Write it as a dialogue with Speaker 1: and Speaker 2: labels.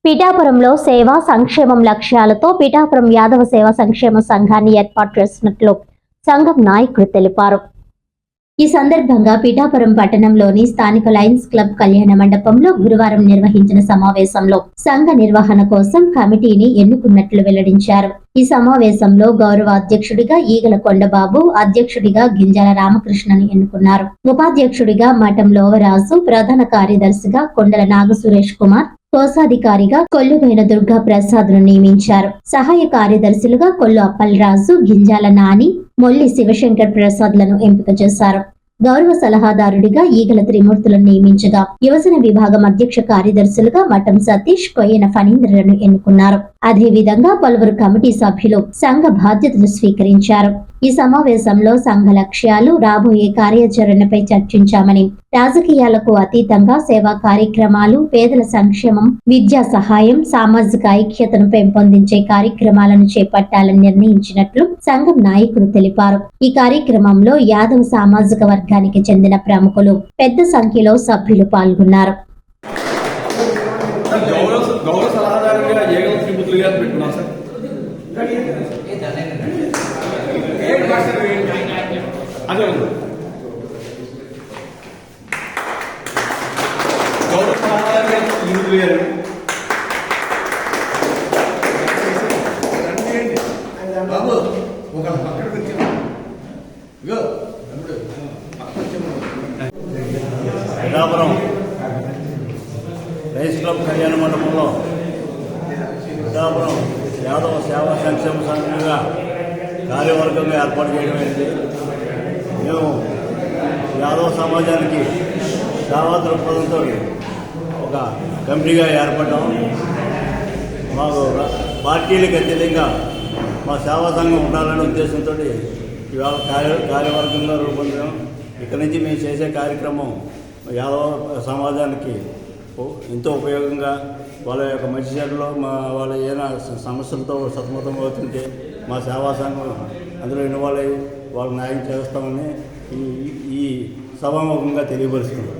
Speaker 1: పిఠాపురంలో సేవా సంక్షేమం లక్ష్యాలతో పిఠాపురం యాదవ సేవా సంక్షేమ సంఘాన్ని ఏర్పాటు చేసినట్లు సంఘం నాయకులు తెలిపారు. ఈ సందర్భంగా పిఠాపురం పట్టణంలోని స్థానిక లయన్స్ క్లబ్ కళ్యాణ మండపంలో గురువారం నిర్వహించిన సమావేశంలో సంఘ నిర్వహణ కోసం కమిటీని ఎన్నుకున్నట్లు వెల్లడించారు. ఈ సమావేశంలో గౌరవ అధ్యక్షుడిగా ఈగల కొండబాబు, అధ్యక్షుడిగా గింజాల రామకృష్ణను ఎన్నుకున్నారు. ఉపాధ్యక్షుడిగా మఠం లోవరాజు, ప్రధాన కార్యదర్శిగా కొండల నాగ సురేష్ కుమార్, కోశాధికారిగా కొల్లువైన దుర్గా ప్రసాద్ ను నియమించారు. సహాయ కార్యదర్శులుగా కొల్లు అప్పలరాజు, గింజాల నాని, మొల్లి శివశంకర్ ప్రసాద్ లను ఎంపిక చేశారు. గౌరవ సలహాదారుడిగా ఈగల త్రిమూర్తులను నియమించగా యువజన విభాగం అధ్యక్ష కార్యదర్శులుగా మఠం సతీష్, కొయ్యన ఫణీంద్రలను ఎన్నుకున్నారు. అదేవిధంగా పలువురు కమిటీ సభ్యులు సంఘ బాధ్యతలు స్వీకరించారు. ఈ సమావేశంలో సంఘ లక్ష్యాలు, రాబోయే కార్యాచరణపై చర్చించామని, రాజకీయాలకు అతీతంగా సేవా కార్యక్రమాలు, పేదల సంక్షేమం, విద్యా సహాయం, సామాజిక ఐక్యతను పెంపొందించే కార్యక్రమాలను చేపట్టాలని నిర్ణయించినట్లు సంఘం నాయకులు తెలిపారు. ఈ కార్యక్రమంలో యాదవ్ సామాజిక వర్గానికి చెందిన ప్రముఖులు పెద్ద సంఖ్యలో సభ్యులు పాల్గొన్నారు.
Speaker 2: పిఠాపురం లయన్స్ క్లబ్ కళ్యాణ మండపంలో పిఠాపురం యాదవ సేవా సంక్షేమ సంఘంగా కార్యవర్గంగా ఏర్పాటు చేయడమైంది. మేము యాదవ సమాజానికి సేవా దృక్పథంతో ఒక కమిటీగా ఏర్పడ్డాం. మాకు పార్టీలకు అతీతంగా మా సేవా సంఘం ఉండాలనే ఉద్దేశంతో ఇవాళ కార్యవర్గంగా రూపొందాం. ఇక్కడి నుంచి మేము చేసే కార్యక్రమం యాదవ సమాజానికి ఎంతో ఉపయోగంగా, వాళ్ళ యొక్క మంచి చెడులో వాళ్ళ ఏదైనా సమస్యలతో సతమతం అవుతుంటే మా సేవా సంఘం అందులో ఇన్వాల్వ్ అయ్యి వాళ్ళకి న్యాయం చేస్తామని ఈ సభాముఖంగా తెలియపరుస్తున్నాం.